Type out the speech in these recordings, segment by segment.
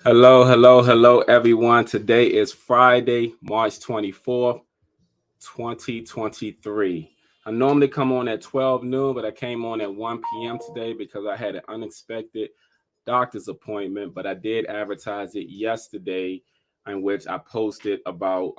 Hello, everyone. Today is Friday, March 24th, 2023. I normally come on at 12 noon, but I came on at 1 p.m. today because I had an unexpected doctor's appointment, but I did advertise it yesterday, in which I posted about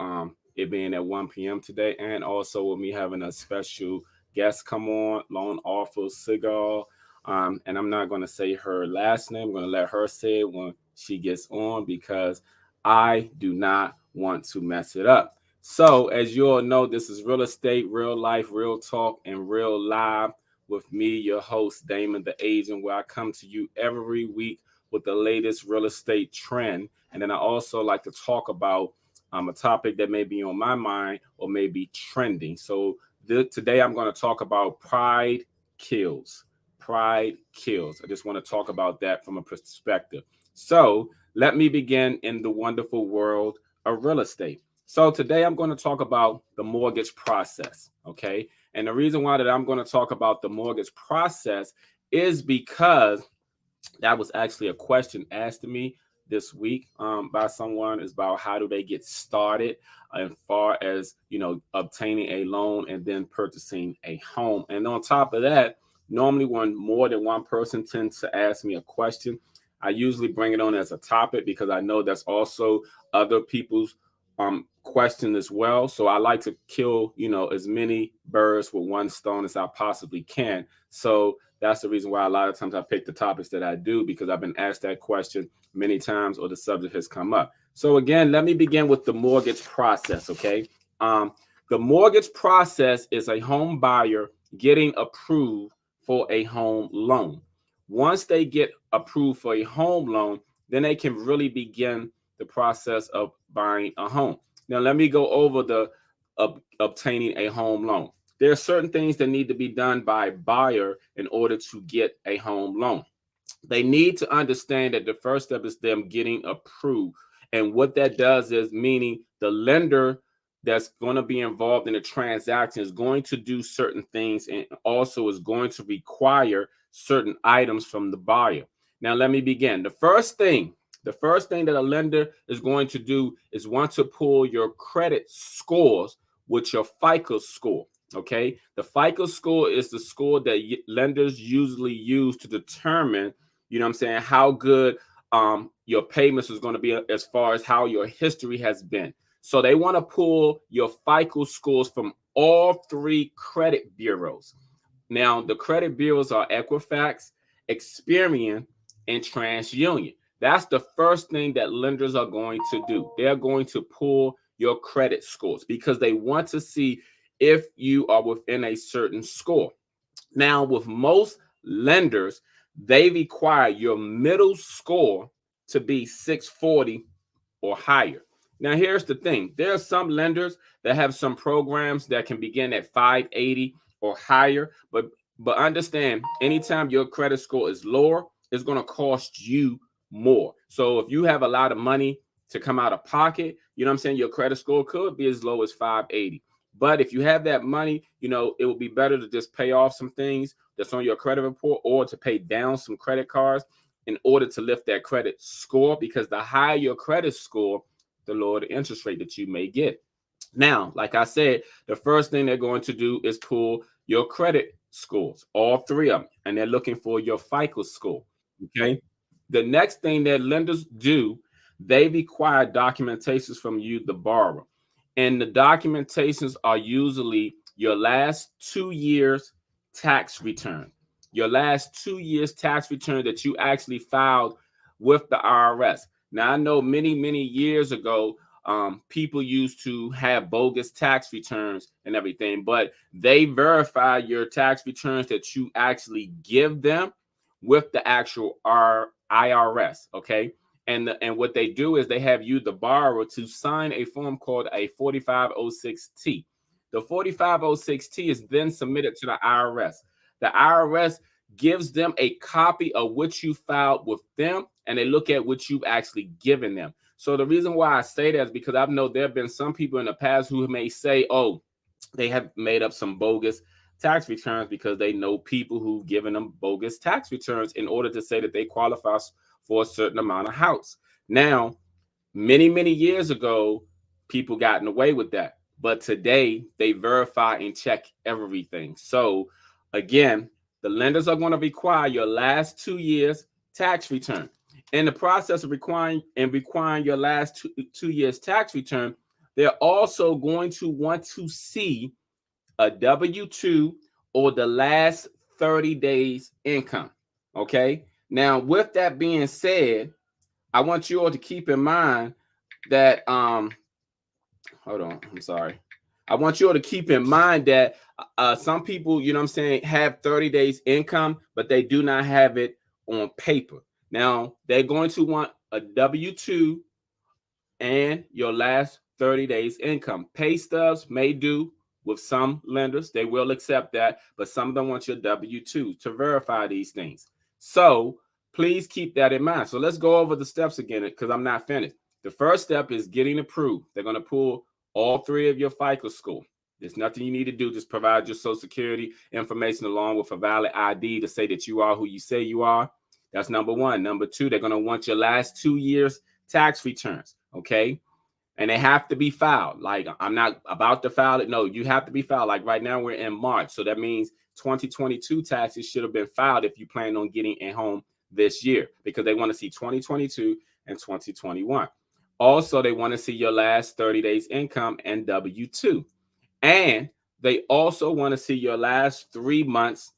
it being at 1 p.m. today, and also with me having a special guest come on, loan offer Sigal. And I'm not going to say her last name. I'm going to let her say it when she gets on because I do not want to mess it up. So, as you all know, this is real estate, real life, real talk, and real live with me, your host, Damon the Agent, where I come to you every week with the latest real estate trend. And then I also like to talk about a topic that may be on my mind or may be trending. So today I'm going to talk about pride kills. Pride kills. I just want to talk about that from a perspective. So let me begin in the wonderful world of real estate. So today I'm going to talk about the mortgage process. Okay. And the reason why that I'm going to talk about the mortgage process is because that was actually a question asked to me this week by someone is about how do they get started as far as obtaining a loan and then purchasing a home. And on top of that, normally when more than one person tends to ask me a question, I usually bring it on as a topic because I know that's also other people's question as well. So I like to kill as many birds with one stone as I possibly can. So that's the reason why a lot of times I pick the topics that I do, because I've been asked that question many times or the subject has come up. So again, let me begin with the mortgage process. Okay. The mortgage process is a home buyer getting approved for a home loan. Once they get approved for a home loan, then they can really begin the process of buying a home. Now, let me go over the obtaining a home loan. There are certain things that need to be done by a buyer in order to get a home loan. They need to understand that the first step is them getting approved. And what that does is meaning the lender that's going to be involved in the transaction is going to do certain things and also is going to require certain items from the buyer. Now, let me begin. The first thing that a lender is going to do is want to pull your credit scores with your FICO score. Okay. The FICO score is the score that lenders usually use to determine, I'm saying, how good your payments is going to be as far as how your history has been. So they want to pull your FICO scores from all three credit bureaus. Now, the credit bureaus are Equifax, Experian, and TransUnion. That's the first thing that lenders are going to do. They're going to pull your credit scores because they want to see if you are within a certain score. Now, with most lenders, they require your middle score to be 640 or higher. Now, here's the thing. There are some lenders that have some programs that can begin at 580 or higher, but understand, anytime your credit score is lower, it's going to cost you more. So if you have a lot of money to come out of pocket, your credit score could be as low as 580. But if you have that money, it would be better to just pay off some things that's on your credit report or to pay down some credit cards in order to lift that credit score, because the higher your credit score, the lower the interest rate that you may get. Now, like I said, the first thing they're going to do is pull your credit scores, all three of them, and they're looking for your FICO score. Okay. The next thing that lenders do, they require documentations from you, the borrower. And the documentations are usually your last 2 years tax return, your last 2 years tax return that you actually filed with the IRS. Now, I know many years ago, people used to have bogus tax returns and everything, but they verify your tax returns that you actually give them with the actual IRS. Okay. And what they do is they have you, the borrower, to sign a form called a 4506T. The 4506T is then submitted to the IRS. The IRS gives them a copy of what you filed with them, and they look at what you've actually given them. So the reason why I say that is because I know there have been some people in the past who may say, oh, they have made up some bogus tax returns because they know people who've given them bogus tax returns in order to say that they qualify for a certain amount of house. Now, many years ago, people gotten away with that. But today they verify and check everything. So again, the lenders are going to require your last 2 years tax return. In the process of requiring your last two years tax return, they're also going to want to see a W-2 or the last 30 days income. Okay. Now, with that being said, I want you all to keep in mind that hold on, I'm sorry. I want you all to keep in mind that some people, you know what I'm saying, have 30 days income, but they do not have it on paper. Now, they're going to want a W-2 and your last 30 days income. Pay stubs may do with some lenders. They will accept that, but some of them want your W-2 to verify these things. So please keep that in mind. So let's go over the steps again because I'm not finished. The first step is getting approved. They're going to pull all three of your FICO score. There's nothing you need to do. Just provide your Social Security information along with a valid ID to say that you are who you say you are. That's number one. Number two, they're going to want your last 2 years tax returns. Okay. And they have to be filed. Like, I'm not about to file it. No, you have to be filed. Like right now we're in March. So that means 2022 taxes should have been filed if you plan on getting a home this year, because they want to see 2022 and 2021. Also, they want to see your last 30 days income and W-2. And they also want to see your last 3 months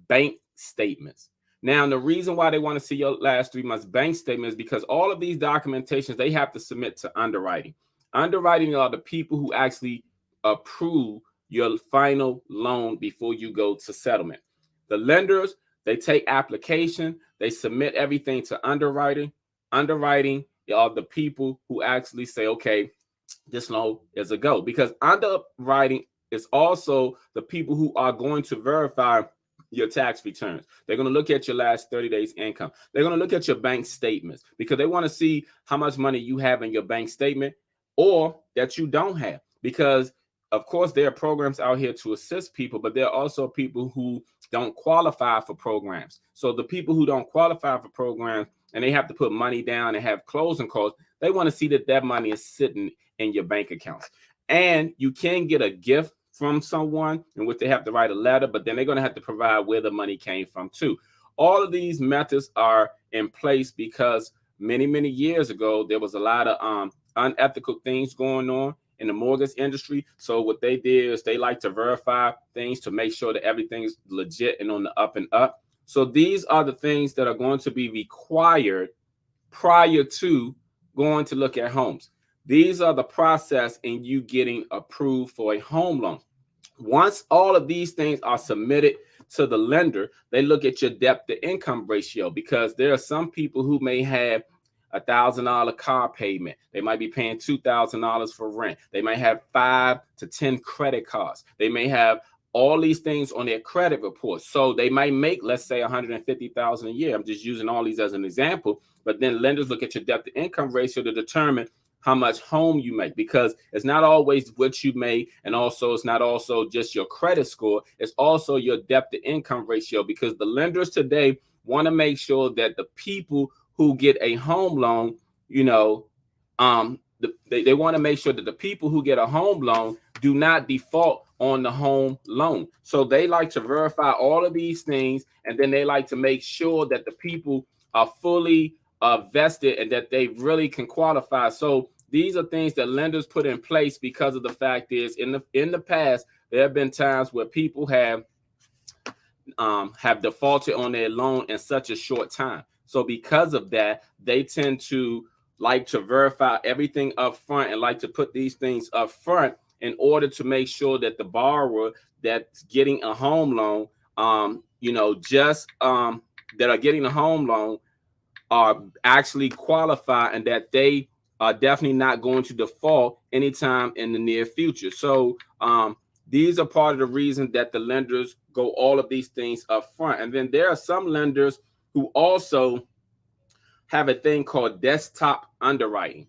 bank statements. Now, the reason why they want to see your last 3 months bank statement is because all of these documentations they have to submit to underwriting. Underwriting are the people who actually approve your final loan before you go to settlement. The lenders, they take application, they submit everything to underwriting. Underwriting are the people who actually say, okay, this loan is a go. Because underwriting is also the people who are going to verify your tax returns. They're going to look at your last 30 days income. They're going to look at your bank statements because they want to see how much money you have in your bank statement or that you don't have. Because of course there are programs out here to assist people, but there are also people who don't qualify for programs. So the people who don't qualify for programs and they have to put money down and have closing costs, they want to see that that money is sitting in your bank accounts. And you can get a gift from someone in which they have to write a letter, but then they're going to have to provide where the money came from too. All of these methods are in place because many years ago, there was a lot of unethical things going on in the mortgage industry. So what they did is they like to verify things to make sure that everything is legit and on the up and up. So these are the things that are going to be required prior to going to look at homes. These are the process in you getting approved for a home loan. Once all of these things are submitted to the lender, they look at your debt to income ratio because there are some people who may have $1,000 car payment. They might be paying $2,000 for rent. They might have 5 to 10 credit cards. They may have all these things on their credit report. So they might make, let's say, $150,000 a year. I'm just using all these as an example. But then lenders look at your debt to income ratio to determine how much home you make, because it's not always what you make, and also it's not also just your credit score, it's also your debt to income ratio, because the lenders today want to make sure that the people who get a home loan, you know, they want to make sure that the people who get a home loan do not default on the home loan. So they like to verify all of these things, and then they like to make sure that the people are fully vested and that they really can qualify. So these are things that lenders put in place because of the fact is in the past there have been times where people have defaulted on their loan in such a short time. So because of that, they tend to like to verify everything up front and like to put these things up front in order to make sure that the borrower that's getting a home loan, that are getting a home loan are actually qualify and that they are definitely not going to default anytime in the near future. So these are part of the reason that the lenders go all of these things up front. And then there are some lenders who also have a thing called desktop underwriting.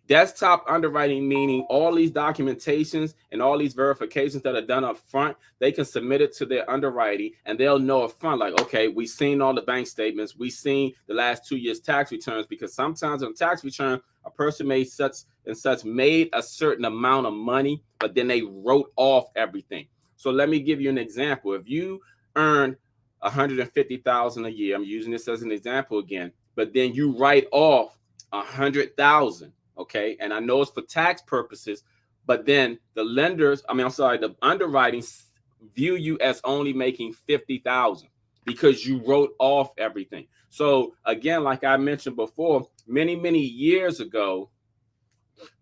Desktop underwriting, meaning all these documentations and all these verifications that are done up front, they can submit it to their underwriting and they'll know up front, like, okay, we've seen all the bank statements, we've seen the last 2 years tax returns, because sometimes on tax return, a person made such and such made a certain amount of money, but then they wrote off everything. So let me give you an example. If you earn 150,000 a year, I'm using this as an example again, but then you write off 100,000. Okay, and I know it's for tax purposes, but then the the underwriting view you as only making 50,000 because you wrote off everything. So again, like I mentioned before, many years ago,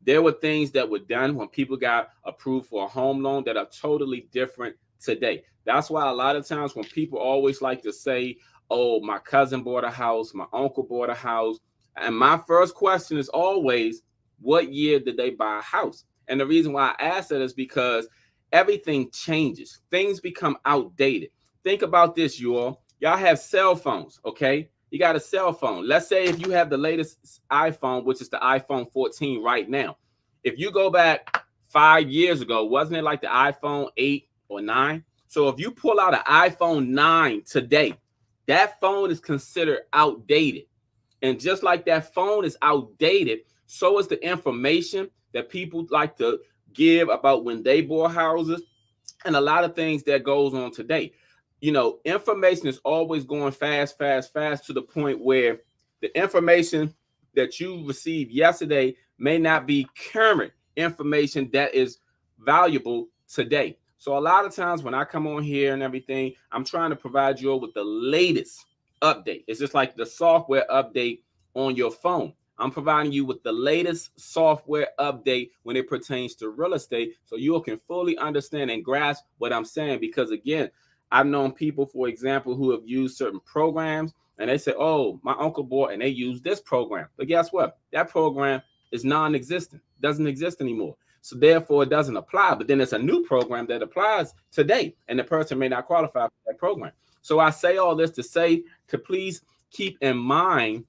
there were things that were done when people got approved for a home loan that are totally different today. That's why a lot of times when people always like to say, oh, my cousin bought a house, my uncle bought a house, and my first question is always, what year did they buy a house? And the reason why I ask that is because everything changes. Things become outdated. Think about this, you all. Y'all have cell phones, okay? You got a cell phone. Let's say if you have the latest iPhone, which is the iPhone 14 right now. If you go back 5 years ago, wasn't it like the iPhone 8 or 9? So if you pull out an iPhone 9 today, that phone is considered outdated. And just like that phone is outdated, so is the information that people like to give about when they bought houses and a lot of things that goes on today. You know, information is always going fast to the point where the information that you received yesterday may not be current information that is valuable today. So a lot of times when I come on here and everything, I'm trying to provide you with the latest update. It's just like the software update on your phone. I'm providing you with the latest software update when it pertains to real estate so you can fully understand and grasp what I'm saying. Because again, I've known people, for example, who have used certain programs and they say, oh, my uncle bought and they use this program. But guess what? That program is non-existent, doesn't exist anymore. So therefore, it doesn't apply. But then it's a new program that applies today, and the person may not qualify for that program. So I say all this to say to please keep in mind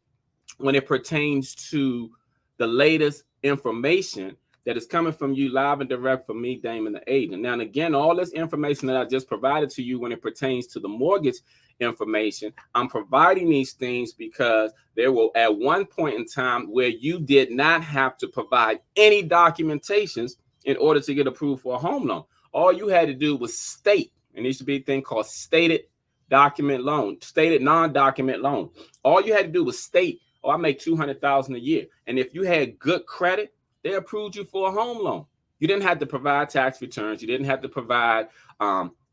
when it pertains to the latest information that is coming from you live and direct from me, Damon the agent. Now, and again, all this information that I just provided to you when it pertains to the mortgage information, I'm providing these things because there will at one point in time where you did not have to provide any documentations in order to get approved for a home loan. All you had to do was state, and there used to be a thing called stated document loan, stated non-document loan. All you had to do was state, oh, I make $200,000 a year. And if you had good credit, they approved you for a home loan. You didn't have to provide tax returns. You didn't have to provide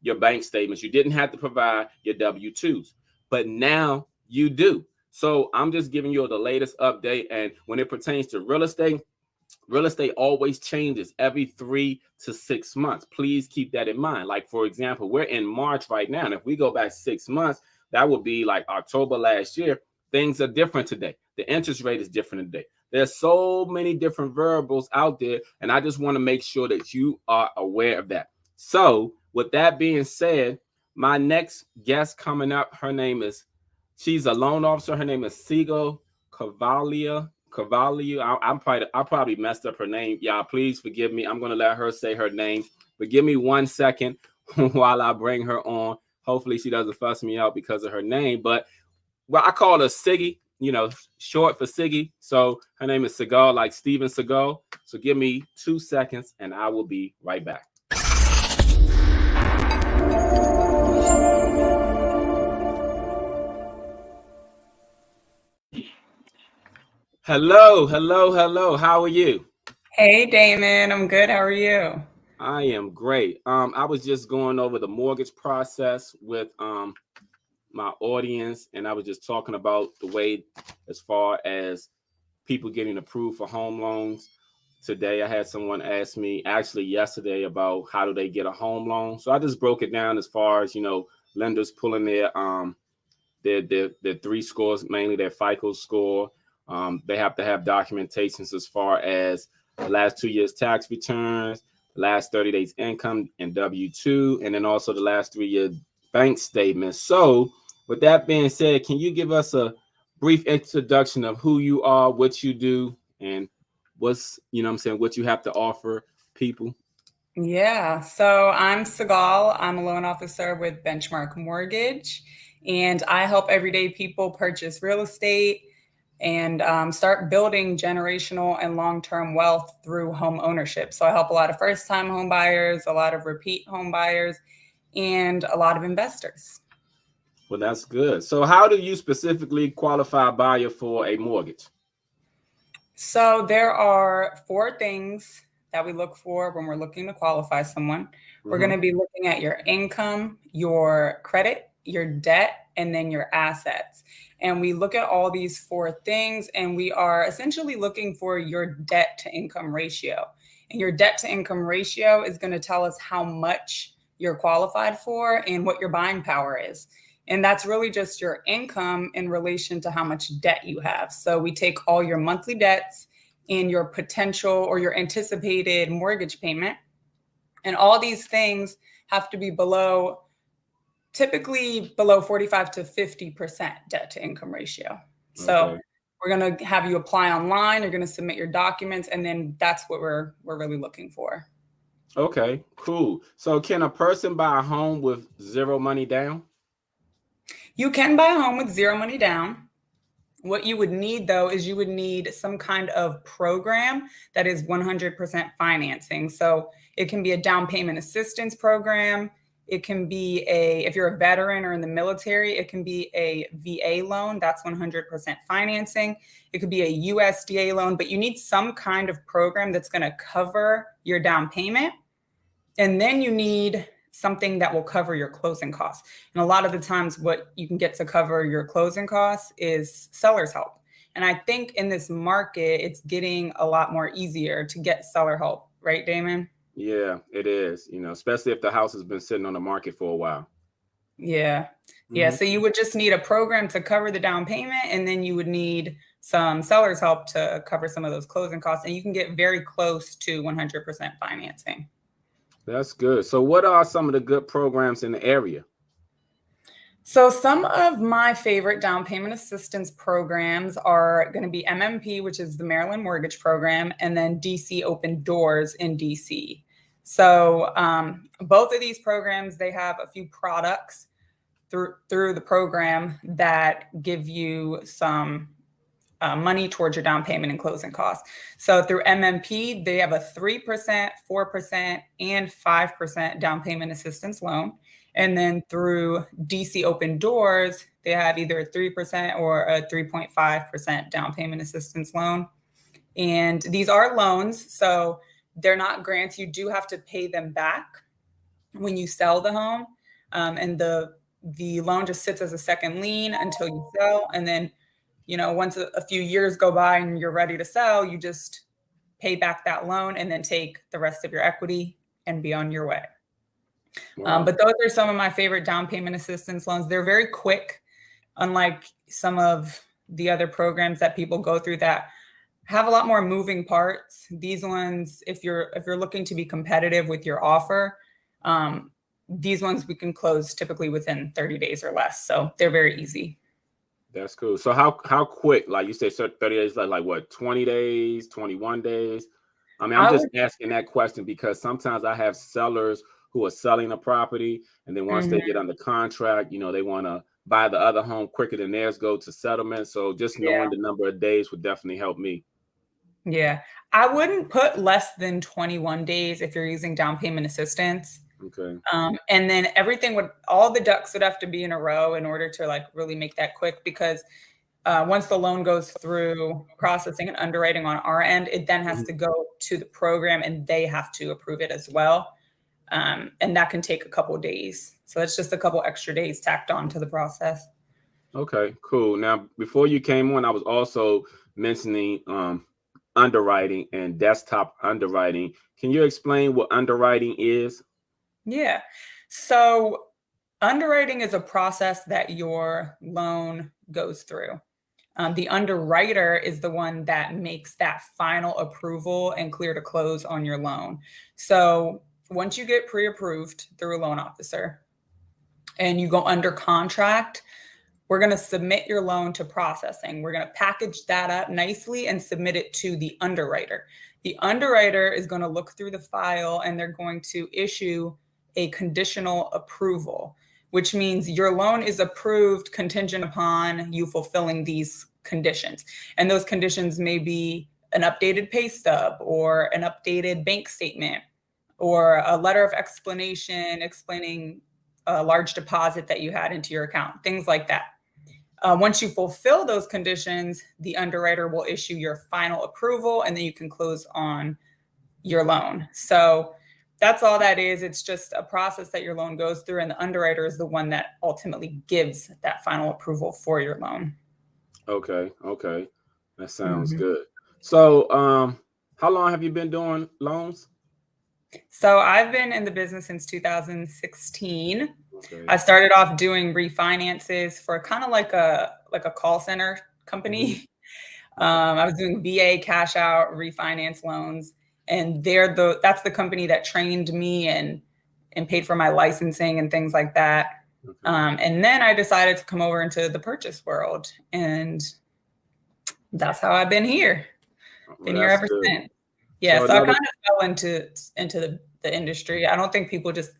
your bank statements. You didn't have to provide your W-2s. But now you do. So I'm just giving you the latest update. And when it pertains to real estate always changes every 3 to 6 months. Please keep that in mind. Like, for example, we're in March right now. And if we go back 6 months, that would be like October last year. Things are different today. The interest rate is different today. There's so many different variables out there, and I just want to make sure that you are aware of that. So with that being said, my next guest coming up, she's a loan officer. Her name is Sigal Covaliu. I probably messed up her name. Y'all, please forgive me. I'm going to let her say her name, but give me 1 second while I bring her on. Hopefully she doesn't fuss me out because of her name, but well, I call her Siggy, short for Siggy. So her name is Sigal, like Steven Seagal. So give me 2 seconds and I will be right back. Hello. How are you? Hey, Damon. I'm good. How are you? I am great. I was just going over the mortgage process with my audience, and I was just talking about the way as far as people getting approved for home loans. Today I had someone ask me actually yesterday about how do they get a home loan. So I just broke it down as far as, lenders pulling their 3 scores, mainly their FICO score. They have to have documentations as far as the last 2 years tax returns, last 30 days income and W-2, and then also the last 3 year bank statements. So with that being said, can you give us a brief introduction of who you are, what you do, and what's, you know what I'm saying, what you have to offer people? Yeah, so I'm Sigal. I'm a loan officer with Benchmark Mortgage, and I help everyday people purchase real estate and start building generational and long-term wealth through home ownership. So I help a lot of first-time home buyers, a lot of repeat home buyers, and a lot of investors. Well, that's good. So how do you specifically qualify a buyer for a mortgage? So there are four things that we look for when we're looking to qualify someone. We're going Hmm. to be looking at your income, your credit, your debt, and then your assets. And we look at all these four things, and we are essentially looking for your debt to income ratio. And your debt to income ratio is going to tell us how much you're qualified for and what your buying power is. And that's really just your income in relation to how much debt you have. So we take all your monthly debts and your potential or your anticipated mortgage payment. And all these things have to be typically below 45 to 50% debt to income ratio. So Okay. we're going to have you apply online. You're going to submit your documents, and then that's what we're really looking for. Okay, cool. So can a person buy a home with zero money down? You can buy a home with zero money down. What you would need, though, is you would need some kind of program that is 100% financing. So it can be a down payment assistance program. It can be if you're a veteran or in the military, it can be a VA loan. That's 100% financing. It could be a USDA loan, but you need some kind of program that's going to cover your down payment. And then you need something that will cover your closing costs. And a lot of the times what you can get to cover your closing costs is seller's help. And I think in this market, it's getting a lot more easier to get seller help, right, Damon? Yeah, it is, you know, especially if the house has been sitting on the market for a while. Yeah. Yeah. Hmm. So you would just need a program to cover the down payment, and then you would need some seller's help to cover some of those closing costs. And you can get very close to 100% financing. That's good. So what are some of the good programs in the area? So some of my favorite down payment assistance programs are going to be MMP, which is the Maryland Mortgage Program, and then DC Open Doors in DC. So both of these programs, they have a few products through the program that give you some money towards your down payment and closing costs. So through MMP, they have a 3%, 4%, and 5% down payment assistance loan. And then through DC Open Doors, they have either a 3% or a 3.5% down payment assistance loan. And these are loans, so they're not grants. You do have to pay them back when you sell the home. And the loan just sits as a second lien until you sell. And then, once a few years go by and you're ready to sell, you just pay back that loan and then take the rest of your equity and be on your way. Wow. But those are some of my favorite down payment assistance loans. They're very quick, unlike some of the other programs that people go through that have a lot more moving parts. These ones, if you're looking to be competitive with your offer, these ones we can close typically within 30 days or less. So they're very easy. That's cool. So how quick, like you said, 30 days, like what, 20 days, 21 days? I mean, I'm I just would, asking that question because sometimes I have sellers who are selling a property, and then once they mhm, get under contract, you know, they want to buy the other home quicker than theirs go to settlement. So just yeah, knowing the number of days would definitely help me. yeah. I wouldn't put less than 21 days if you're using down payment assistance. Okay. And then all the ducks would have to be in a row in order to like really make that quick, because once the loan goes through processing and underwriting on our end, it then has Mhm. to go to the program and they have to approve it as well. And that can take a couple of days. So it's just a couple extra days tacked on to the process. Okay, cool. Now, before you came on, I was also mentioning underwriting and desktop underwriting. Can you explain what underwriting is? Yeah. So underwriting is a process that your loan goes through. The underwriter is the one that makes that final approval and clear to close on your loan. So once you get pre-approved through a loan officer and you go under contract, we're going to submit your loan to processing. We're going to package that up nicely and submit it to the underwriter. The underwriter is going to look through the file and they're going to issue a conditional approval, which means your loan is approved contingent upon you fulfilling these conditions. And those conditions may be an updated pay stub or an updated bank statement or a letter of explanation explaining a large deposit that you had into your account, things like that. Once you fulfill those conditions, the underwriter will issue your final approval and then you can close on your loan. So that's all that is. It's just a process that your loan goes through, and the underwriter is the one that ultimately gives that final approval for your loan. Okay. That sounds good. So how long have you been doing loans? So I've been in the business since 2016. Okay. I started off doing refinances for kind of like a call center company. I was doing VA cash out refinance loans, and that's the company that trained me and paid for my licensing and things like that. Okay. And then I decided to come over into the purchase world, and that's how I've been here. Been here ever since. Yeah, so I kind of fell into the industry. I don't think people just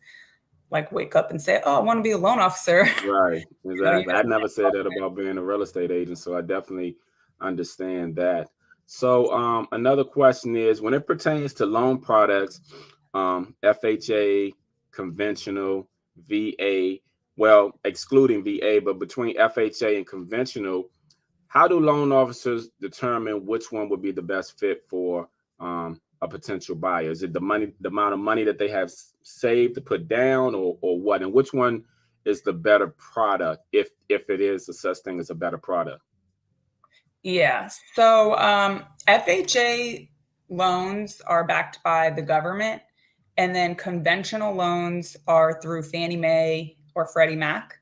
like wake up and say, "Oh, I want to be a loan officer." Right, exactly. I never said that about being a real estate agent, so I definitely understand that. So another question is, when it pertains to loan products, FHA, conventional, VA, well, excluding VA, but between FHA and conventional, how do loan officers determine which one would be the best fit for a potential buyer? Is it the amount of money that they have saved to put down, or what? And which one is the better product, if it is a such thing as a better product? Yeah. So FHA loans are backed by the government, and then conventional loans are through Fannie Mae or Freddie Mac.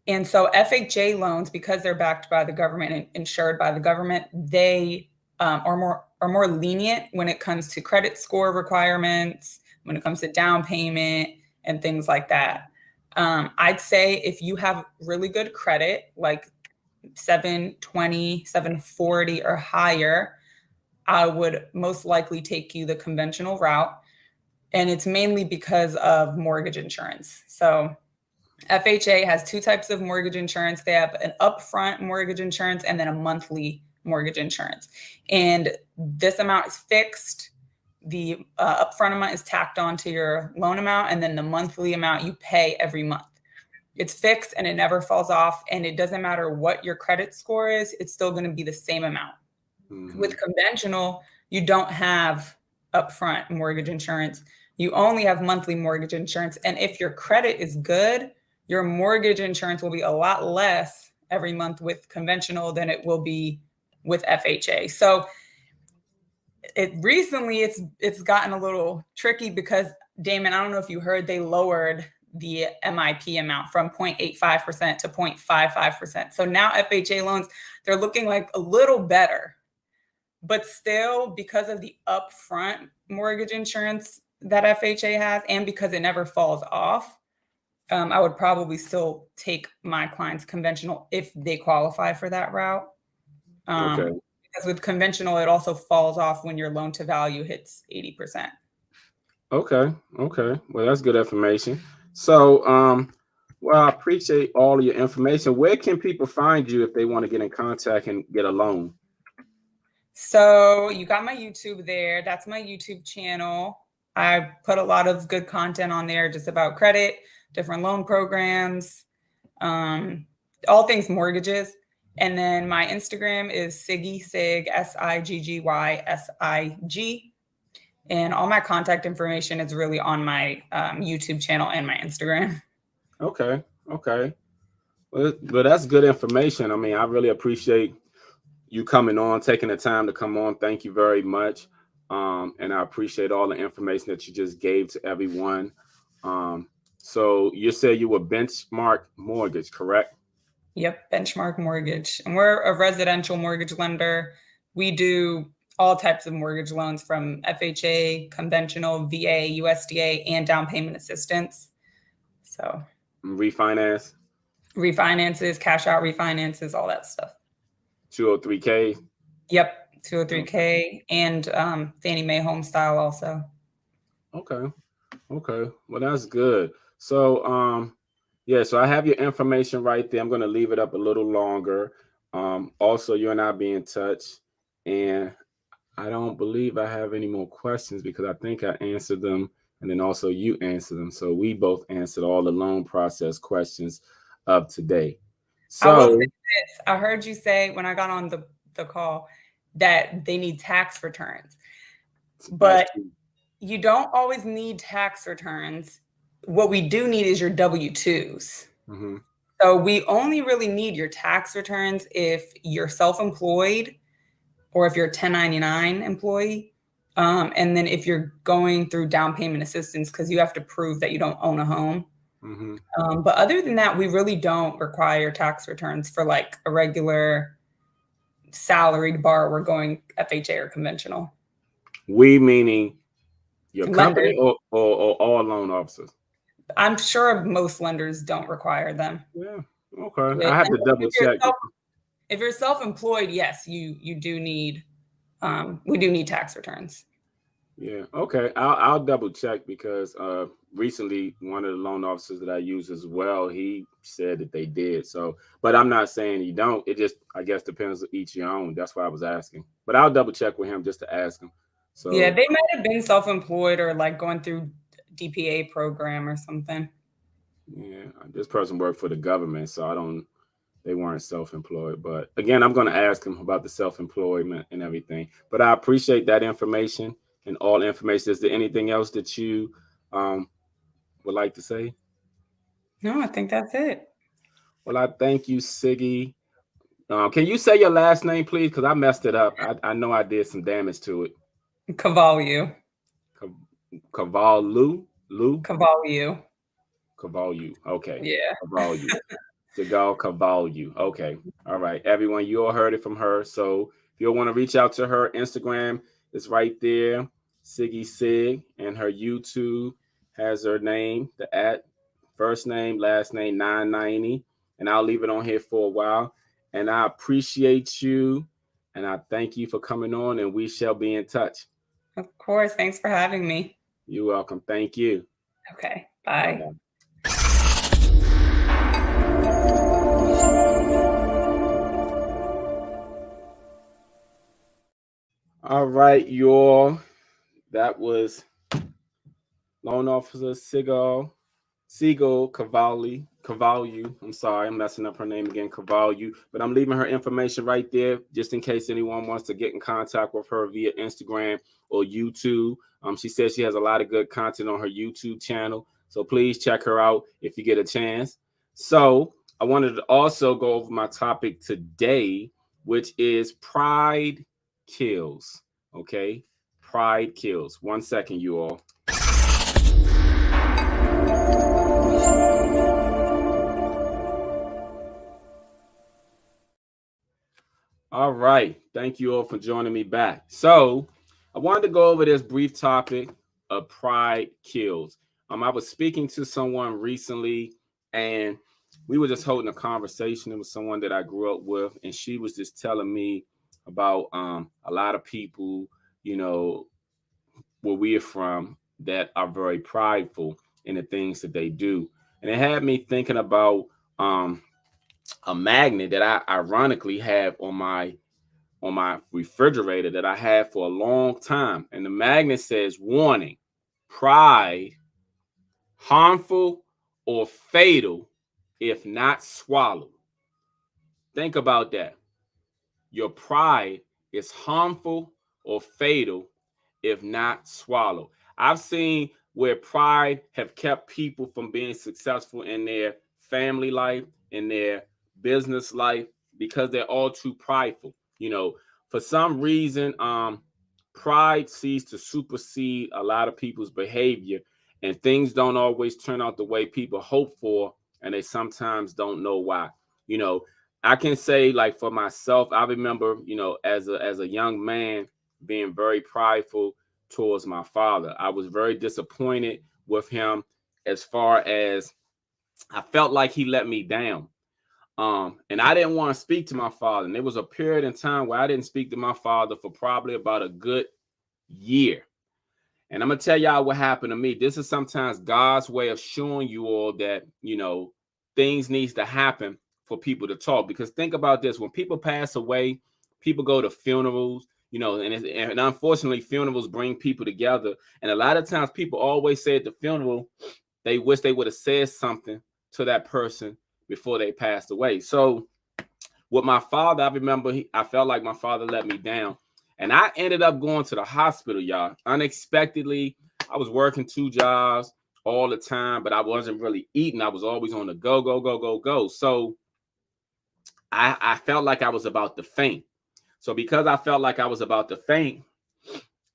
And so FHA loans, because they're backed by the government and insured by the government, they are more lenient when it comes to credit score requirements, when it comes to down payment and things like that. I'd say if you have really good credit, like 720, 740 or higher, I would most likely take you the conventional route. And it's mainly because of mortgage insurance. So FHA has two types of mortgage insurance. They have an upfront mortgage insurance and then a monthly mortgage insurance. And this amount is fixed. The upfront amount is tacked on to your loan amount, and then the monthly amount you pay every month. It's fixed and it never falls off, and it doesn't matter what your credit score is, it's still going to be the same amount. With conventional, you don't have upfront mortgage insurance. You only have monthly mortgage insurance. And if your credit is good, your mortgage insurance will be a lot less every month with conventional than it will be with FHA. So recently it's gotten a little tricky because, Damon, I don't know if you heard, they lowered the MIP amount from 0.85% to 0.55%. So now FHA loans, they're looking like a little better, but still, because of the upfront mortgage insurance that FHA has, and because it never falls off, I would probably still take my clients conventional if they qualify for that route. Okay. Because with conventional, it also falls off when your loan to value hits 80%. Okay. Well, that's good information. So, well, I appreciate all of your information. Where can people find you if they want to get in contact and get a loan? So you got my YouTube there. That's my YouTube channel. I put a lot of good content on there just about credit, different loan programs, all things mortgages. And then my Instagram is Siggy, Sig, SIGGYSIG. And all my contact information is really on my YouTube channel and my Instagram. Okay. Well, that's good information. I mean, I really appreciate you coming on, taking the time to come on. Thank you very much. And I appreciate all the information that you just gave to everyone. So you said you were Benchmark Mortgage, correct? Yep, Benchmark Mortgage. And we're a residential mortgage lender. We do all types of mortgage loans, from FHA, conventional, VA, USDA, and down payment assistance. So Refinance? Refinances, cash out refinances, all that stuff. 203K. Yep, 203K and Fannie Mae home style also. Okay. Okay. Well, that's good. So, yeah, so I have your information right there. I'm going to leave it up a little longer. Also, you and I be in touch. And I don't believe I have any more questions because I think I answered them. And then also you answered them. So we both answered all the loan process questions of today. I will say So, this. I heard you say when I got on the call that they need tax returns, that's but you don't always need tax returns. What we do need is your W-2s. mm-hmm. So we only really need your tax returns if you're self-employed or if you're a 1099 employee. And then if you're going through down payment assistance, because you have to prove that you don't own a home. Mm-hmm. But other than that, we really don't require tax returns for like a regular salaried borrower going FHA or conventional. We meaning your Lenders, company or all loan officers? I'm sure most lenders don't require them. Yeah. Okay. Yeah, I have and to double check. if you're self-employed, yes, you do need we do need tax returns. Yeah. Okay. I'll double check because recently one of the loan officers that I use as well, he said that they did. So, but I'm not saying you don't. It just I guess depends on each your own. That's why I was asking. But I'll double check with him just to ask him. Yeah, So they might have been self-employed or like going through DPA program or something. yeah, this person worked for the government, so I don't. They weren't self-employed. But again, I'm going to ask him about the self-employment and everything. But I appreciate that information and all information. Is there anything else that you would like to say? No, I think that's it. Well, I thank you, Siggy. Can you say your last name, please? Because I messed it up. I know I did some damage to it. Covaliu. Cavaliu, Covaliu. Cavaliu. Okay, Yeah. Cavaliu. Sigal Covaliu. Okay. All right. Everyone, you all heard it from her. So if you want to reach out to her, Instagram is right there. Siggy Sig. And her YouTube has her name, the at first name, last name 990. And I'll leave it on here for a while. And I appreciate you. And I thank you for coming on. And we shall be in touch. Of course. Thanks for having me. You're welcome. Thank you. Okay. Bye. Bye-bye. All right, you all. That was loan officer Sigal Covaliu. I'm sorry, I'm messing up her name again, Covaliu. But I'm leaving her information right there just in case anyone wants to get in contact with her via Instagram or YouTube. She says she has a lot of good content on her YouTube channel. So please check her out if you get a chance. So I wanted to also go over my topic today, which is pride kills. Okay. Pride kills. 1 second, you all. All right. Thank you all for joining me back. So I wanted to go over this brief topic of pride kills. I was speaking to someone recently and we were just holding a conversation. It was someone that I grew up with, and she was just telling me about a lot of people, you know, where we are from that are very prideful in the things that they do. And it had me thinking about a magnet that I ironically have on my refrigerator that I had for a long time. And the magnet says, warning, pride, harmful or fatal if not swallowed. Think about that. Your pride is harmful or fatal if not swallowed. I've seen where pride have kept people from being successful in their family life, in their business life, because they're all too prideful. For some reason, pride seems to supersede a lot of people's behavior, and things don't always turn out the way people hope for, and they sometimes don't know why. You know, I can say, like, for myself, I remember, as a young man being very prideful towards my father. I was very disappointed with him as far as I felt like he let me down. And I didn't want to speak to my father. And there was a period in time where I didn't speak to my father for probably about a good year. And I'm gonna tell y'all what happened to me. This is sometimes God's way of showing you all that, things needs to happen for people to talk. Because think about this: when people pass away, people go to funerals, and unfortunately, funerals bring people together. And a lot of times, people always say at the funeral, they wish they would have said something to that person before they passed away. So with my father, I remember I felt like my father let me down. And I ended up going to the hospital, y'all. Unexpectedly, I was working 2 jobs all the time, but I wasn't really eating. I was always on the go, go, go, go, go. So I felt like I was about to faint. So because I felt like I was about to faint,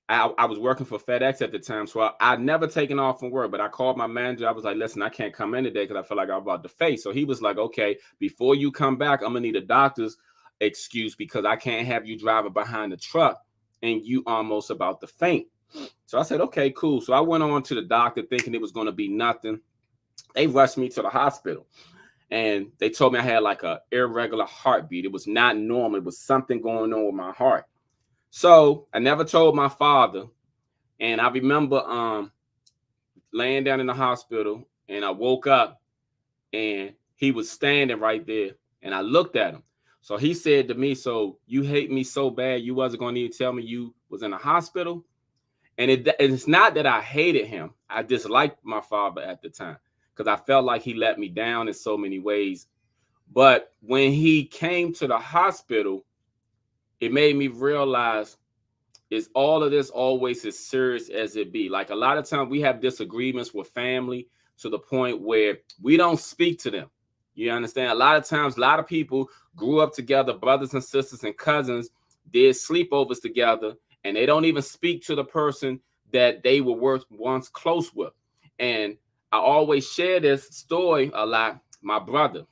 I was working for FedEx at the time. So I'd never taken off from work, but I called my manager. I was like, listen, I can't come in today because I feel like I'm about to faint. So he was like, okay, before you come back, I'm going to need a doctor's excuse because I can't have you driving behind the truck and you almost about to faint. So I said, okay, cool. So I went on to the doctor thinking it was going to be nothing. They rushed me to the hospital and they told me I had like a irregular heartbeat. It was not normal. It was something going on with my heart. So I never told my father. And I remember laying down in the hospital and I woke up and he was standing right there and I looked at him. So he said to me, so you hate me so bad you wasn't going to need to tell me you was in the hospital? And it's not that I hated him. I disliked my father at the time because I felt like he let me down in so many ways. But when he came to the hospital, it made me realize is all of this always as serious as it be. Like a lot of times we have disagreements with family to the point where we don't speak to them. You understand? A lot of times, a lot of people grew up together, brothers and sisters and cousins, did sleepovers together, and they don't even speak to the person that they were once close with. And I always share this story a lot. My brother,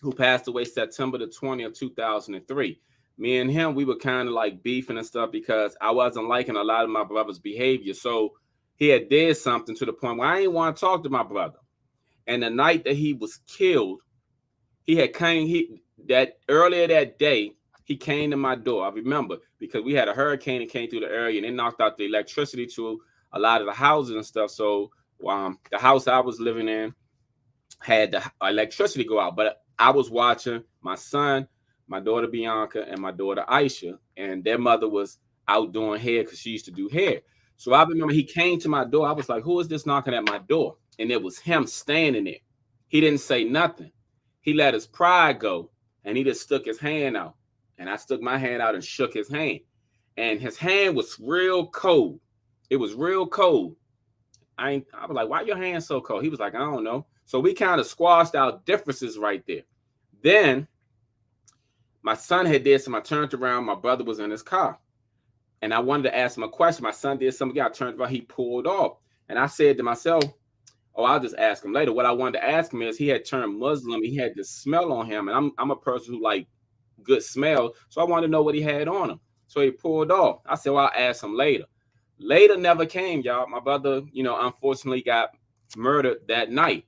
who passed away September the 20th, 2003. Me and him, we were kind of like beefing and stuff because I wasn't liking a lot of my brother's behavior. So he had did something to the point where I didn't want to talk to my brother. And the night that he was killed, that earlier that day, he came to my door. I remember because we had a hurricane that came through the area and it knocked out the electricity to a lot of the houses and stuff. So the house I was living in had the electricity go out, but I was watching my son, my daughter Bianca, and my daughter Aisha, and their mother was out doing hair because she used to do hair. So I remember he came to my door. I was like, who is this knocking at my door? And it was him standing there. He didn't say nothing. He let his pride go and he just stuck his hand out. And I stuck my hand out and shook his hand. And his hand was real cold. It was real cold. I was like, why your hand so cold? He was like, I don't know. So we kind of squashed out differences right there. Then my son had did some. I turned around. My brother was in his car. And I wanted to ask him a question. My son did something. I turned around. He pulled off. And I said to myself, oh, I'll just ask him later. What I wanted to ask him is he had turned Muslim. He had this smell on him. And I'm a person who like good smell. So I wanted to know what he had on him. So he pulled off. I said, well, I'll ask him later. Later never came, y'all. My brother, unfortunately got murdered that night.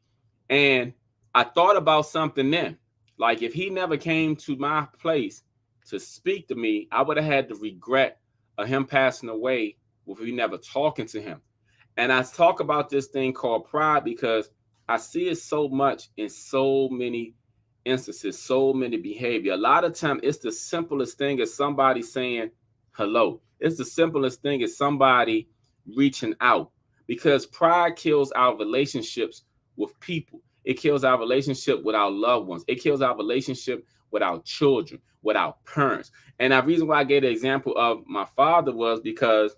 And I thought about something then. Like if he never came to my place to speak to me, I would have had the regret of him passing away with me never talking to him. And I talk about this thing called pride because I see it so much in so many instances, so many behavior. A lot of time it's the simplest thing as somebody saying hello. It's the simplest thing as somebody reaching out because pride kills our relationships with people. It kills our relationship with our loved ones. It kills our relationship with our children, with our parents. And the reason why I gave the example of my father was because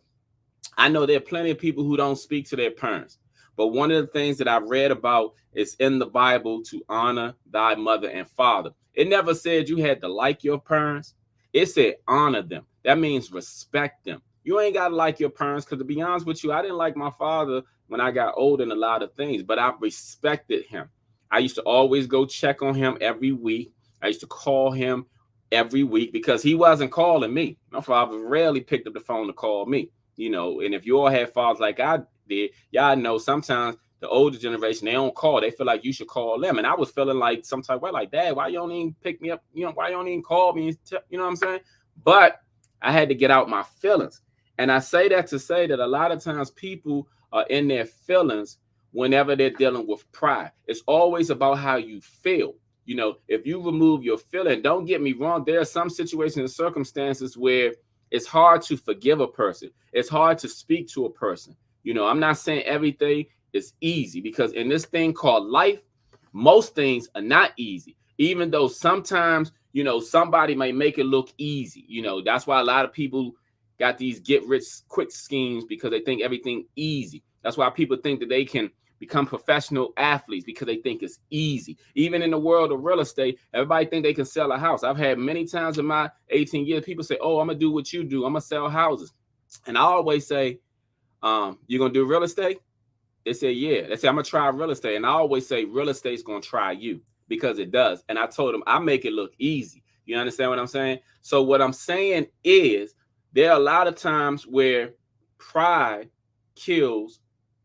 I know there are plenty of people who don't speak to their parents. But one of the things that I read about is in the Bible to honor thy mother and father. It never said you had to like your parents. It said honor them. That means respect them. You ain't got to like your parents because to be honest with you, I didn't like my father when I got old in a lot of things, but I respected him. I used to always go check on him every week. I used to call him every week because he wasn't calling me. My father rarely picked up the phone to call me, and if you all had fathers like I did, y'all know sometimes the older generation, they don't call. They feel like you should call them. And I was feeling like some type of way, like, Dad, why you don't even pick me up? Why you don't even call me? You know what I'm saying? But I had to get out my feelings. And I say that to say that a lot of times people are in their feelings whenever they're dealing with pride. It's always about how you feel. If you remove your feeling, don't get me wrong, there are some situations and circumstances where it's hard to forgive a person. It's hard to speak to a person. I'm not saying everything is easy, because in this thing called life, most things are not easy, even though sometimes, somebody might make it look easy. That's why a lot of people got these get rich quick schemes, because they think everything easy. That's why people think that they can become professional athletes, because they think it's easy. Even in the world of real estate, everybody think they can sell a house. I've had many times in my 18 years, people say, oh, I'm going to do what you do. I'm going to sell houses. And I always say, you're going to do real estate? They say, yeah. They say, I'm going to try real estate. And I always say, real estate's going to try you, because it does. And I told them, I make it look easy. You understand what I'm saying? So what I'm saying is, there are a lot of times where pride kills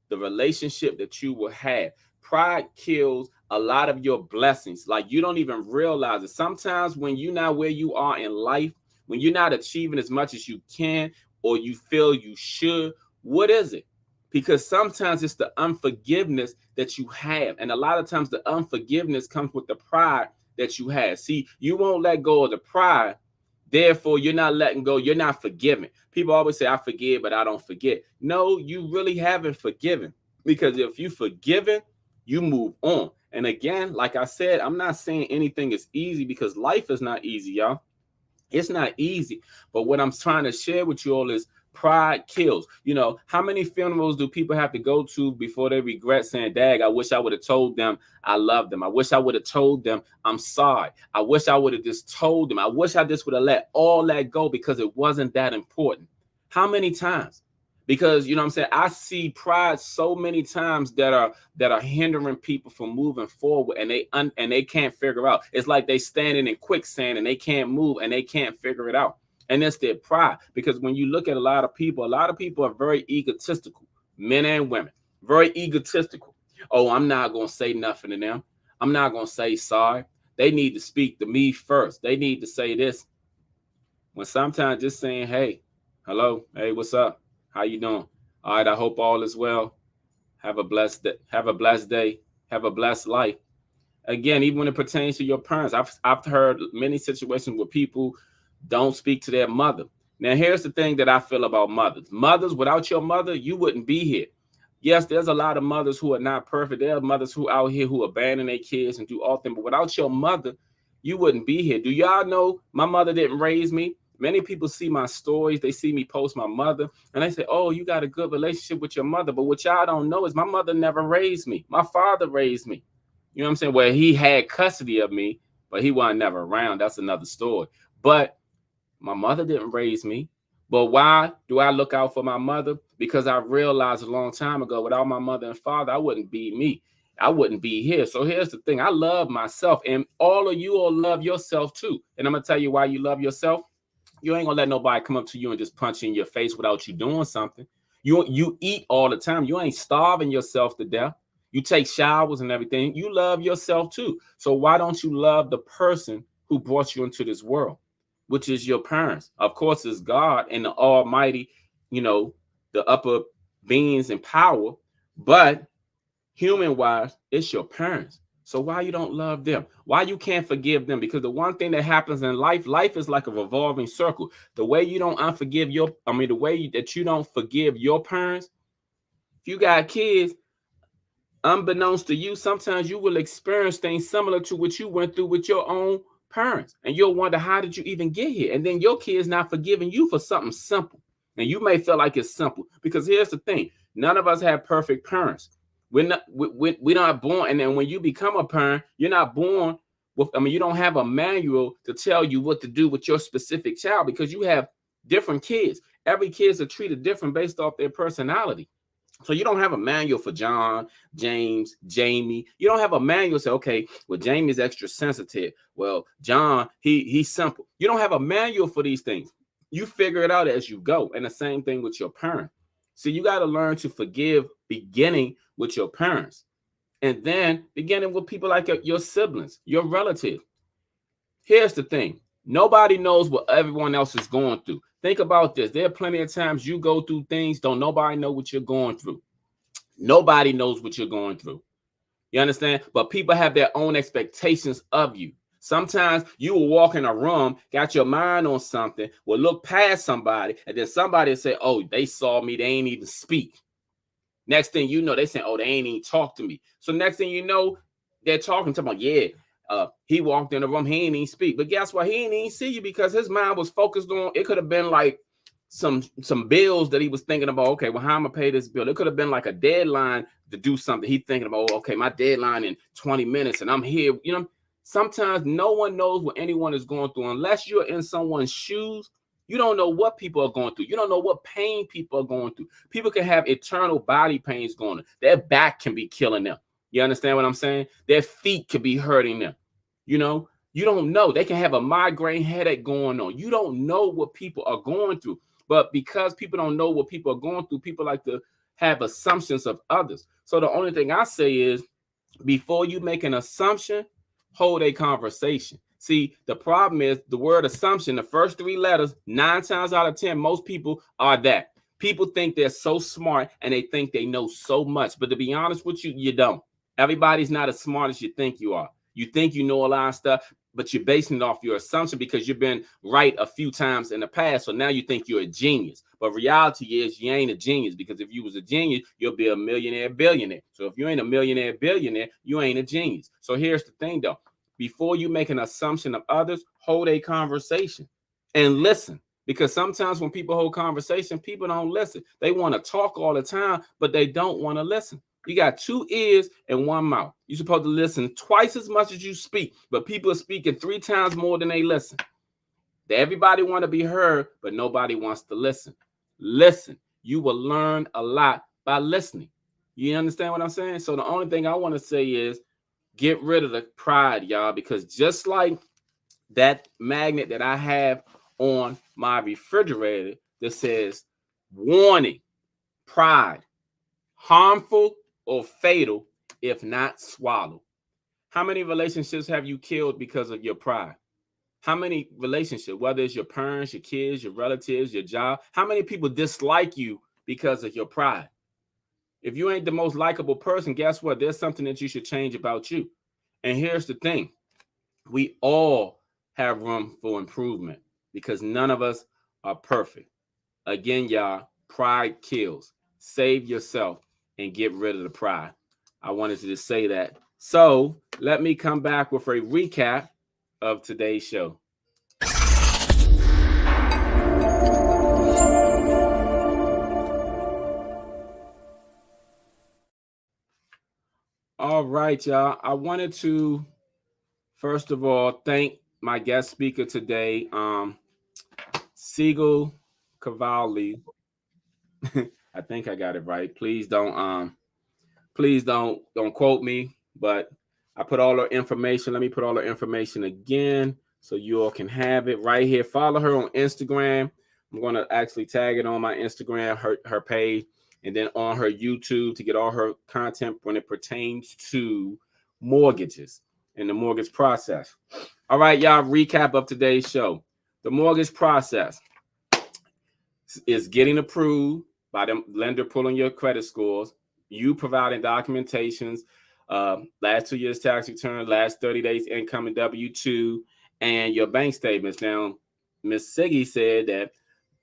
the relationship that you will have. Pride kills a lot of your blessings. Like, you don't even realize it. Sometimes when you're not where you are in life, when you're not achieving as much as you can, or you feel you should, what is it? Because sometimes it's the unforgiveness that you have. And a lot of times the unforgiveness comes with the pride that you have. See, you won't let go of the pride. Therefore, you're not letting go. You're not forgiving. People always say, I forgive, but I don't forget. No, you really haven't forgiven. Because if you forgiven, you move on. And again, like I said, I'm not saying anything is easy, because life is not easy, y'all. It's not easy. But what I'm trying to share with you all is pride kills. How many funerals do people have to go to before they regret saying, Dag, I wish I would have told them I love them. I wish I would have told them I'm sorry. I wish I would have just told them. I wish I just would have let all that go, because it wasn't that important. How many times? Because what I'm saying, I see pride so many times that are hindering people from moving forward, and they can't figure out. It's like they standing in quicksand and they can't move and they can't figure it out. And it's their pride. Because when you look at a lot of people are very egotistical, men and women, very egotistical. Oh, I'm not going to say nothing to them. I'm not going to say sorry. They need to speak to me first. They need to say this. When sometimes just saying, hey, hello, hey, what's up? How you doing? All right, I hope all is well. Have a blessed day. Have a blessed day. Have a blessed life. Again, even when it pertains to your parents, I've heard many situations where people don't speak to their mother. Now, here's the thing that I feel about mothers. Mothers, without your mother, you wouldn't be here. Yes, there's a lot of mothers who are not perfect. There are mothers who out here who abandon their kids and do all things. But without your mother, you wouldn't be here. Do y'all know my mother didn't raise me? Many people see my stories. They see me post my mother, and they say, oh, you got a good relationship with your mother. But what y'all don't know is my mother never raised me. My father raised me. You know what I'm saying? Well, he had custody of me, but he wasn't never around. That's another story. But my mother didn't raise me. But why do I look out for my mother? Because I realized a long time ago, without my mother and father, I wouldn't be me. I wouldn't be here. So here's the thing. I love myself, and all of you all love yourself too. And I'm going to tell you why you love yourself. You ain't going to let nobody come up to you and just punch you in your face without you doing something. You eat all the time. You ain't starving yourself to death. You take showers and everything. You love yourself too. So why don't you love the person who brought you into this world, which is your parents? Of course, it's God and the Almighty, the upper beings and power. But human-wise, it's your parents. So why you don't love them? Why you can't forgive them? Because the one thing that happens in life is like a revolving circle. The way you don't the way that you don't forgive your parents, if you got kids, unbeknownst to you, sometimes you will experience things similar to what you went through with your own parents. And you'll wonder, how did you even get here? And then your kid's not forgiving you for something simple. And you may feel like it's simple, because here's the thing. None of us have perfect parents. We're not born. And then when you become a parent, you're not born with, you don't have a manual to tell you what to do with your specific child, because you have different kids. Every kids are treated different based off their personality. So you don't have a manual for John, James, Jamie. You don't have a manual say, okay, well, Jamie's extra sensitive. Well, John, he's simple. You don't have a manual for these things. You figure it out as you go. And the same thing with your parent. So you got to learn to forgive, beginning with your parents, and then beginning with people like your siblings, your relatives. Here's the thing. Nobody knows what everyone else is going through. Think about this. There are plenty of times you go through things, don't nobody know what you're going through. Nobody knows what you're going through. You understand? But people have their own expectations of you. Sometimes you will walk in a room, got your mind on something, will look past somebody, and then somebody will say, oh, they saw me, they ain't even speak. Next thing you know, they say, oh, they ain't even talk to me. So next thing you know, they're talking to me, yeah, he walked in the room, he ain't even speak. But guess what? He ain't even see you because his mind was focused on, it could have been like some bills that he was thinking about. Okay, well, how am I pay this bill? It could have been like a deadline to do something. He thinking about, oh, okay, my deadline in 20 minutes and I'm here. You know, sometimes no one knows what anyone is going through unless you're in someone's shoes. You don't know what people are going through. You don't know what pain people are going through. People can have eternal body pains going on. Their back can be killing them. You understand what I'm saying? Their feet could be hurting them. You know, you don't know. They can have a migraine headache going on. You don't know what people are going through. But because people don't know what people are going through, people like to have assumptions of others. So the only thing I say is, before you make an assumption, hold a conversation. See, the problem is the word assumption, the first three letters, 9 times out of 10, most people are that. People think they're so smart and they think they know so much. But to be honest with you, you don't. Everybody's not as smart as you think you are. You think you know a lot of stuff, but you're basing it off your assumption because you've been right a few times in the past. So now you think you're a genius. But reality is you ain't a genius, because if you was a genius, you'll be a millionaire, billionaire. So if you ain't a millionaire, billionaire, you ain't a genius. So here's the thing, though. Before you make an assumption of others, hold a conversation and listen. Because sometimes when people hold conversation, people don't listen. They want to talk all the time, but they don't want to listen. You got 2 ears and 1 mouth. You're supposed to listen twice as much as you speak, but people are speaking 3 times more than they listen. Everybody want to be heard, but nobody wants to listen. Listen. You will learn a lot by listening. You understand what I'm saying? So the only thing I want to say is get rid of the pride, y'all, because just like that magnet that I have on my refrigerator that says warning, pride, harmful or fatal if not swallowed. How many relationships have you killed because of your pride? How many relationships, whether it's your parents, your kids, your relatives, your job, how many people dislike you because of your pride? If you ain't the most likable person, guess what? There's something that you should change about you. And here's the thing. We all have room for improvement because none of us are perfect. Again, y'all, pride kills. Save yourself and get rid of the pride. I wanted to just say that. So let me come back with a recap of today's show. All right, y'all. I wanted to, first of all, thank my guest speaker today, Sigal Covaliu. I think I got it right. Please don't quote me, but I put all her information. Let me put all her information again so you all can have it right here. Follow her on Instagram. I'm going to actually tag it on my Instagram, her page, and then on her YouTube to get all her content when it pertains to mortgages and the mortgage process. All right, y'all, recap of today's show. The mortgage process is getting approved by the lender, pulling your credit scores, you providing documentations, last 2 years tax return, last 30 days income and W-2, and your bank statements. Now, Miss Siggy said that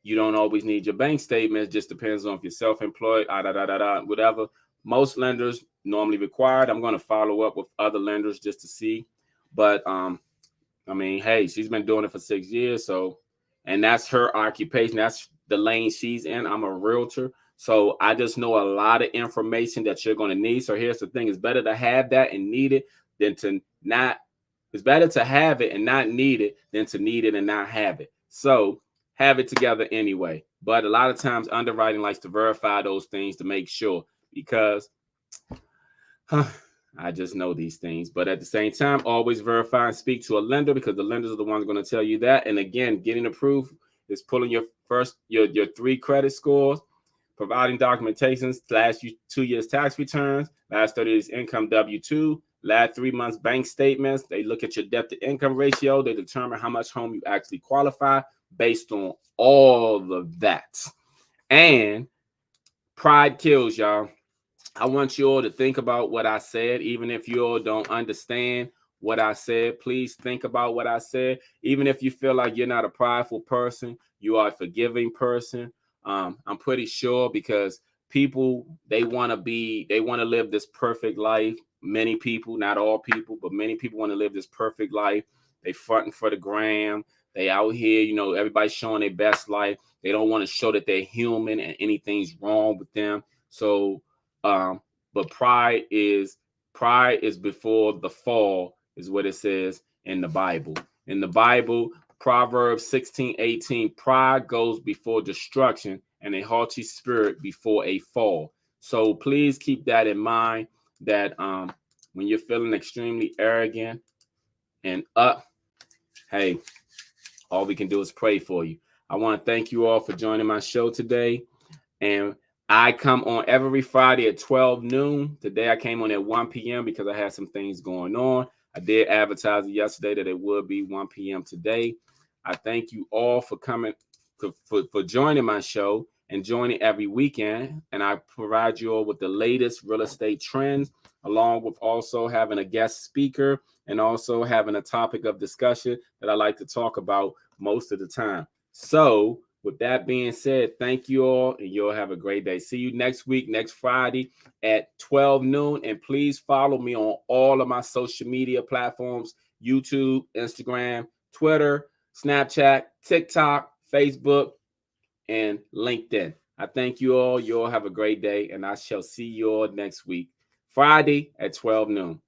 you don't always need your bank statements. Just depends on if you're self-employed, whatever. Most lenders normally required. I'm going to follow up with other lenders just to see. But, I mean, hey, she's been doing it for 6 years. So, and that's her occupation. That's the lane she's in. I'm a realtor. So I just know a lot of information that you're going to need. So here's the thing. It's better to have that and need it than to not. It's better to have it and not need it than to need it and not have it. So have it together anyway. But a lot of times underwriting likes to verify those things to make sure, because I just know these things. But at the same time, always verify and speak to a lender, because the lenders are the ones going to tell you that. And again, getting approved is pulling your 3 credit scores, providing documentation last 2 years tax returns, last 30 days income W-2, last 3 months bank statements. They look at your debt to income ratio. They determine how much home you actually qualify based on all of that. And pride kills, y'all. I want you all to think about what I said, even if you all don't understand what I said. Please think about what I said. Even if you feel like you're not a prideful person, you are a forgiving person. I'm pretty sure, because people, they want to live this perfect life. Many people, not all people, but many people want to live this perfect life. They fronting for the gram. They out here, everybody's showing their best life. They don't want to show that they're human and anything's wrong with them. So, but pride is before the fall, is what it says in the Bible. In the Bible, Proverbs 16:18, pride goes before destruction and a haughty spirit before a fall. So please keep that in mind, that when you're feeling extremely arrogant and up, hey, all we can do is pray for you. I want to thank you all for joining my show today. And I come on every Friday at 12 noon. Today I came on at 1 p.m. because I had some things going on. I did advertise it yesterday that it would be 1 p.m. today. I thank you all for coming, for joining my show and joining every weekend. And I provide you all with the latest real estate trends, along with also having a guest speaker and also having a topic of discussion that I like to talk about most of the time. So with that being said, thank you all, and you'll have a great day. See you next week, next Friday at 12 noon. And please follow me on all of my social media platforms: YouTube, Instagram, Twitter, Snapchat, TikTok, Facebook, and LinkedIn. I thank you all. You all have a great day, and I shall see you all next week, Friday at 12 noon.